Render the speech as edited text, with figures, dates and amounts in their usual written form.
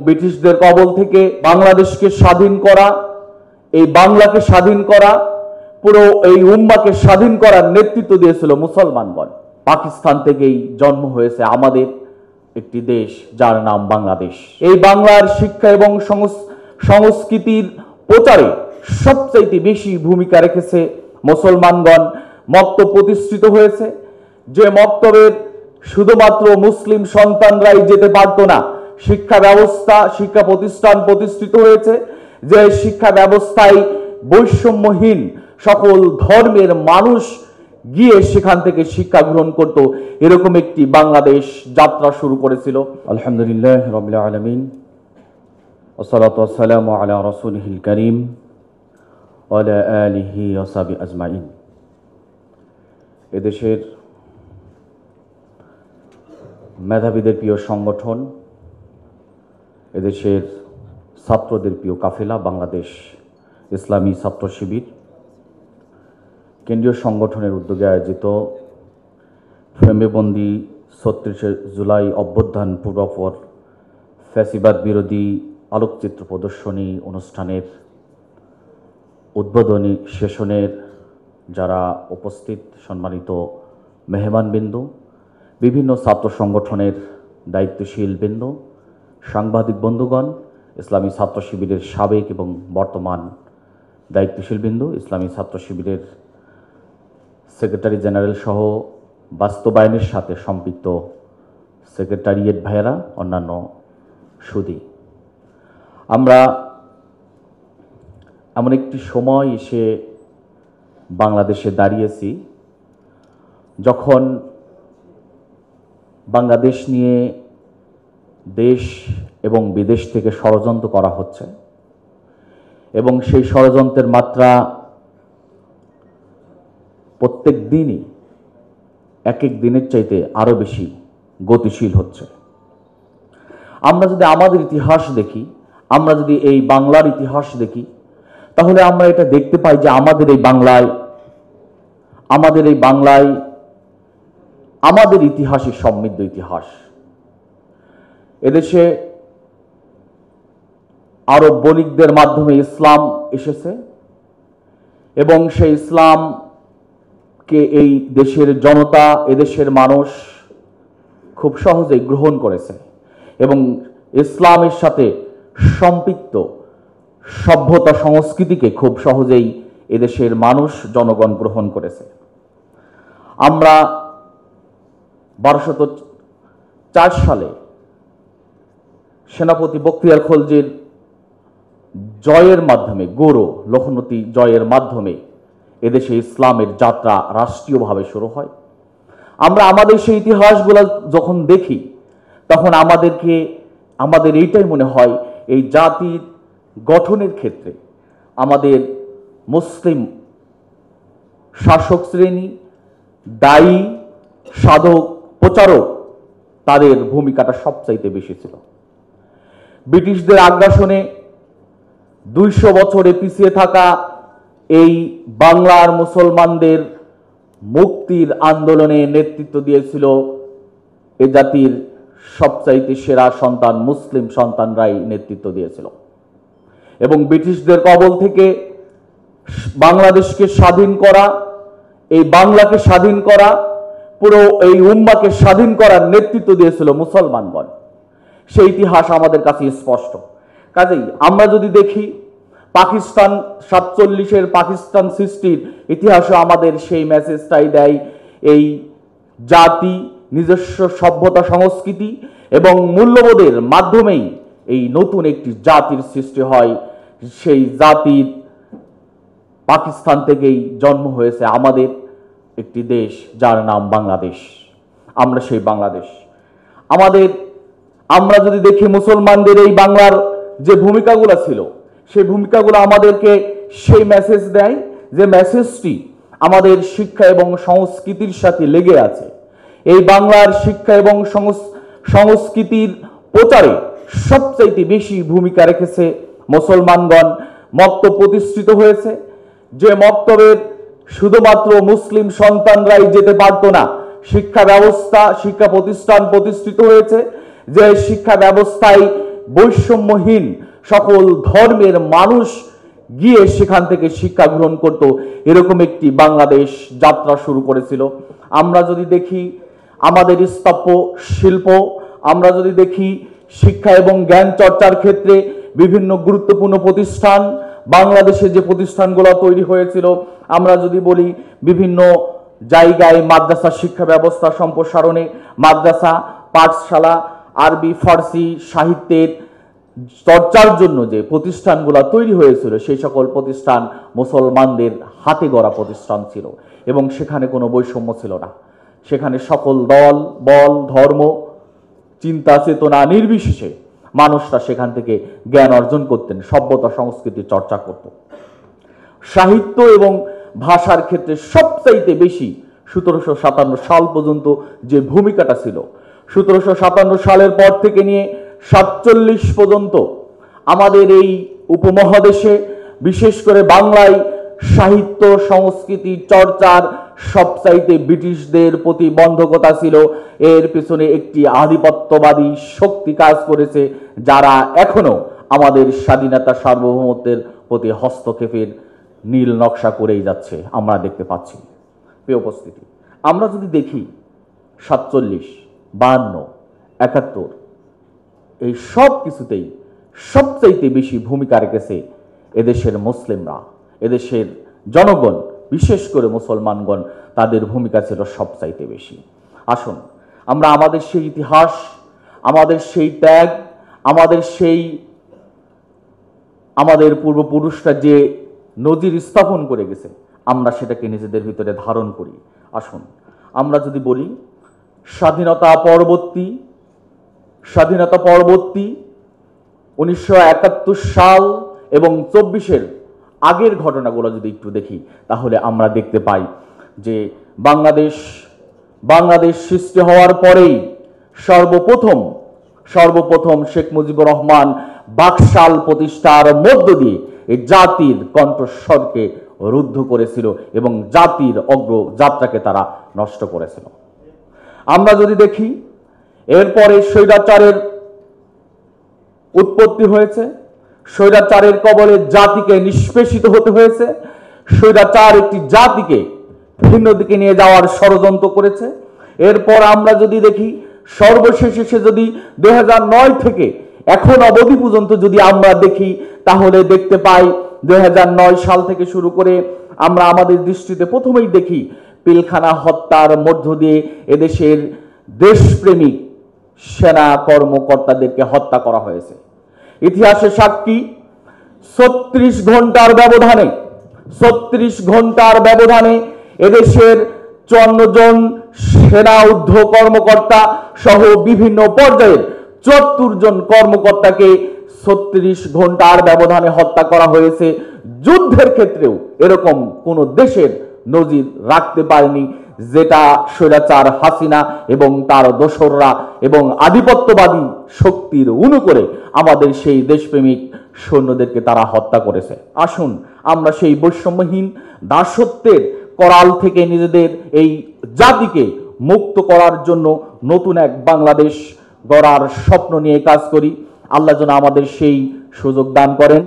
ব্রিটিশদের কবল থেকে বাংলাদেশকে স্বাধীন করা, এই বাংলাকে স্বাধীন করা, পুরো এই উম্মাকে স্বাধীন করার নেতৃত্ব দিয়েছিল মুসলমানগণ। পাকিস্তান থেকেই জন্ম হয়েছে আমাদের একটি দেশ যার নাম বাংলাদেশ। এই বাংলার শিক্ষা এবং সংস্কৃতির প্রচারে সবচাইতে বেশি ভূমিকা রেখেছে মুসলমানগণ। মক্তব প্রতিষ্ঠিত হয়েছে, যে মক্তবের শুধুমাত্র মুসলিম সন্তানরাই যেতে পারতো না। শিক্ষা ব্যবস্থা, শিক্ষা প্রতিষ্ঠান প্রতিষ্ঠিত হয়েছে, যে শিক্ষা ব্যবস্থায় বৈষম্যহীন সকল ধর্মের মানুষ গিয়ে সেখান থেকে শিক্ষা গ্রহণ করত। এরকম একটি বাংলাদেশ যাত্রা শুরু করেছিল। আলহামদুলিল্লাহ রাব্বিল আলামিন, ওয়াসসালাতু ওয়াসসালামু আলা রাসূলিহিল কারীম ওয়া আলা আলিহি ওয়া সাহবিহি আজমাইন। এদেশের মেধাবীদের প্রিয় সংগঠন, এদেশের ছাত্রদের প্রিয় কাফেলা বাংলাদেশ ইসলামী ছাত্র শিবির কেন্দ্রীয় সংগঠনের উদ্যোগে আয়োজিত ফ্রেমবন্দি ৩৬ জুলাই অভ্যুত্থান পূর্বাপর ফ্যাসিবাদ বিরোধী আলোকচিত্র প্রদর্শনী অনুষ্ঠানের উদ্বোধনী সেশনের যারা উপস্থিত সম্মানিত মেহমানবৃন্দ, বিভিন্ন ছাত্র সংগঠনের দায়িত্বশীল বৃন্দ, সাংবাদিক বন্ধুগণ, ইসলামী ছাত্র শিবিরের সাবেক এবং বর্তমান দায়িত্বশীল বৃন্দ, ইসলামী ছাত্র শিবিরের সেক্রেটারি জেনারেল সহ বাস্তবায়নের সাথে সম্পৃক্ত সেক্রেটারিয়েট ভাইয়েরা, অন্যান্য সুধী, আমরা এমন একটি সময় এসে বাংলাদেশে দাঁড়িয়েছি যখন বাংলাদেশ নিয়ে দেশ এবং বিদেশ থেকে ষড়যন্ত্র করা হচ্ছে এবং সেই ষড়যন্ত্রের মাত্রা প্রত্যেক দিনই এক এক দিনের চাইতে আরও বেশি গতিশীল হচ্ছে। আমরা যদি আমাদের ইতিহাস দেখি, আমরা যদি এই বাংলার ইতিহাস দেখি, তাহলে আমরা এটা দেখতে পাই যে আমাদের এই বাংলায় আমাদের ইতিহাসই সমৃদ্ধ ইতিহাস। এদেশে আরব বণিকদের মাধ্যমে ইসলাম এসেছে এবং সেই ইসলামকে এই দেশের জনতা, এদেশের মানুষ খুব সহজেই গ্রহণ করেছে এবং ইসলামের সাথে সম্পৃক্ত সভ্যতা সংস্কৃতিকে খুব সহজেই এদেশের মানুষ, জনগণ গ্রহণ করেছে। আমরা ১২০৪ সালে সেনাপতি বখতিয়ার খলজির জয়ের মাধ্যমে, গৌর লখনৌতি জয়ের মাধ্যমে এদেশে ইসলামের যাত্রা রাষ্ট্রীয়ভাবে শুরু হয়। আমরা আমাদের সেই ইতিহাসগুলো যখন দেখি, তখন আমাদের এইটাই মনে হয়, এই জাতির গঠনের ক্ষেত্রে আমাদের মুসলিম শাসক শ্রেণী, দায়ী, সাধক, প্রচারক, তাদের ভূমিকাটা সবচাইতে বেশি ছিল। ব্রিটিশদের আগ্রাসনে ২০০ বছরে পিছিয়ে থাকা এই বাংলার মুসলমানদের মুক্তির আন্দোলনে নেতৃত্ব দিয়েছিল এ জাতির সবচাইতে সেরা সন্তান, মুসলিম সন্তানরাই নেতৃত্ব দিয়েছিল এবং ব্রিটিশদের কবল থেকে বাংলাদেশকে স্বাধীন করা, এই বাংলাকে স্বাধীন করা, পুরো এই উম্মাকে স্বাধীন করার নেতৃত্ব দিয়েছিল মুসলমানগণ। সেই ইতিহাস আমাদের কাছে স্পষ্ট। কাজেই আমরা যদি দেখি, পাকিস্তান ৪৭-এর পাকিস্তান সৃষ্টির ইতিহাসও আমাদের সেই মেসেজটাই দেয়। এই জাতি নিজস্ব সভ্যতা, সংস্কৃতি এবং মূল্যবোধের মাধ্যমেই এই নতুন একটি জাতির সৃষ্টি হয়। সেই জাতির পাকিস্তান থেকেই জন্ম হয়েছে আমাদের একটি দেশ যার নাম বাংলাদেশ। আমরা সেই বাংলাদেশ। আমরা যদি দেখি মুসলমানদের এই বাংলার যে ভূমিকাগুলো ছিল, সেই ভূমিকাগুলো আমাদেরকে সেই মেসেজ দেয়, যে মেসেজটি আমাদের শিক্ষা এবং সংস্কৃতির সাথে লেগে আছে। এই বাংলার শিক্ষা এবং সংস্কৃতির প্রচারে সবচাইতে বেশি ভূমিকা রেখেছে মুসলমানগণ। মক্তব প্রতিষ্ঠিত হয়েছে, যে মক্তবের শুধুমাত্র মুসলিম সন্তানরাই যেতে পারতো না। শিক্ষা ব্যবস্থা, শিক্ষা প্রতিষ্ঠান প্রতিষ্ঠিত হয়েছে, যে শিক্ষা ব্যবস্থায় বৈষম্যহীন সকল ধর্মের মানুষ গিয়ে সেখান থেকে শিক্ষা গ্রহণ করত, এরকম একটি বাংলাদেশ যাত্রা শুরু করেছিল। আমরা যদি দেখি আমাদের স্থাপত্য শিল্প, আমরা যদি দেখি শিক্ষা এবং জ্ঞান চর্চার ক্ষেত্রে বিভিন্ন গুরুত্বপূর্ণ প্রতিষ্ঠান, বাংলাদেশে যে প্রতিষ্ঠানগুলো তৈরি হয়েছিল, আমরা যদি বলি বিভিন্ন জায়গায় মাদ্রাসা শিক্ষা ব্যবস্থা সম্প্রসারণে, মাদ্রাসা পাঠশালা, আরবি ফার্সি সাহিত্যের চর্চার জন্য যে প্রতিষ্ঠানগুলো তৈরি হয়েছিল, সেই সকল প্রতিষ্ঠান মুসলমানদের হাতে গড়া প্রতিষ্ঠান ছিল এবং সেখানে কোনো বৈষম্য ছিল না। সেখানে সকল দল বল ধর্ম চিন্তা চেতনা নির্বিশেষে মানুষরা সেখান থেকে জ্ঞান অর্জন করতেন, সভ্যতা সংস্কৃতি চর্চা করত। সাহিত্য এবং ভাষার ক্ষেত্রে সবচাইতে বেশি 1757 সাল পর্যন্ত যে ভূমিকাটা ছিল, 1757 সালের পর থেকে নিয়ে 47 পর্যন্ত আমাদের এই উপমহাদেশে বিশেষ করে বাংলায় সাহিত্য সংস্কৃতি চর্চার সবচাইতে ব্রিটিশদের প্রতিবন্ধকতা ছিল। এর পিছনে একটি আধিপত্যবাদী শক্তি কাজ করেছে, যারা এখনো আমাদের স্বাধীনতা সার্বভৌমত্বের প্রতি হস্তক্ষেপের নীল নকশা করেই যাচ্ছে, আমরা দেখতে পাচ্ছি। প্রিয় উপস্থিতি, আমরা যদি দেখি 47, 52, 71 এই সব কিছুতেই সবচাইতে বেশি ভূমিকা রেখেছে এদেশের মুসলিমরা, এদেশের জনগণ, বিশেষ করে মুসলমানগণ, তাদের ভূমিকা ছিল সবচাইতে বেশি। আসুন আমরা আমাদের সেই ইতিহাস, আমাদের সেই ত্যাগ, আমাদের পূর্বপুরুষরা যে নজির স্থাপন করে গেছে, আমরা সেটাকে নিজেদের ভিতরে ধারণ করি। আসুন আমরা যদি বলি স্বাধীনতা পরবর্তী 1971 সাল এবং 24-এর আগের ঘটনাগুলো যদি একটু দেখি, তাহলে আমরা দেখতে পাই যে বাংলাদেশ সৃষ্টি হওয়ার পরেই সর্বপ্রথম শেখ মুজিবুর রহমান বাকশাল প্রতিষ্ঠার মধ্য দিয়ে এই জাতির কণ্ঠস্বরকে রুদ্ধ করেছিল এবং জাতির অগ্রযাত্রাকে তারা নষ্ট করেছিল। আমরা যদি দেখি এরপরে স্বৈরাচারের উৎপত্তি হয়েছে, স্বৈরাচারের কবলে জাতিকে নিষ্পেষিত হতে হয়েছে, স্বৈরাচার একটি জাতিকে ভিন্ন দিকে নিয়ে যাওয়ার ষড়যন্ত্র করেছে। এরপর আমরা যদি দেখি সর্বশেষে যদি 2009 থেকে এখন অবধি পর্যন্ত যদি আমরা দেখি, তাহলে দেখতে পাই 2009 সাল থেকে শুরু করে আমরা আমাদের দৃষ্টিতে প্রথমেই দেখি পিলখানা হত্যার মধ্য দিয়ে এদেশের দেশপ্রেমিক সেনা কর্মকর্তাদেরকে হত্যা করা হয়েছে। ইতিহাসের সাক্ষী 36 ঘন্টার ব্যবধানে এদেশের 54 জন সেনা ঊর্ধ্ব কর্মকর্তা সহ বিভিন্ন পর্যায়ের 74 জন কর্মকর্তাকে 36 ঘন্টার ব্যবধানে হত্যা করা হয়েছে। যুদ্ধের ক্ষেত্রেও এরকম কোন দেশের নজির রাখতে পারেনি, যেটা স্বৈরাচার হাসিনা এবং তার দোসররা এবং আধিপত্যবাদী শক্তির অনুকূলে আমাদের সেই দেশপ্রেমিক সৈন্যদেরকে তারা হত্যা করেছে। আসুন আমরা সেই বৈষম্যহীন দাসত্বের করাল থেকে নিজেদের এই জাতিকে মুক্ত করার জন্য নতুন এক বাংলাদেশ গড়ার স্বপ্ন নিয়ে কাজ করি। আল্লাহ যেন আমাদের সেই সুযোগ দান করেন।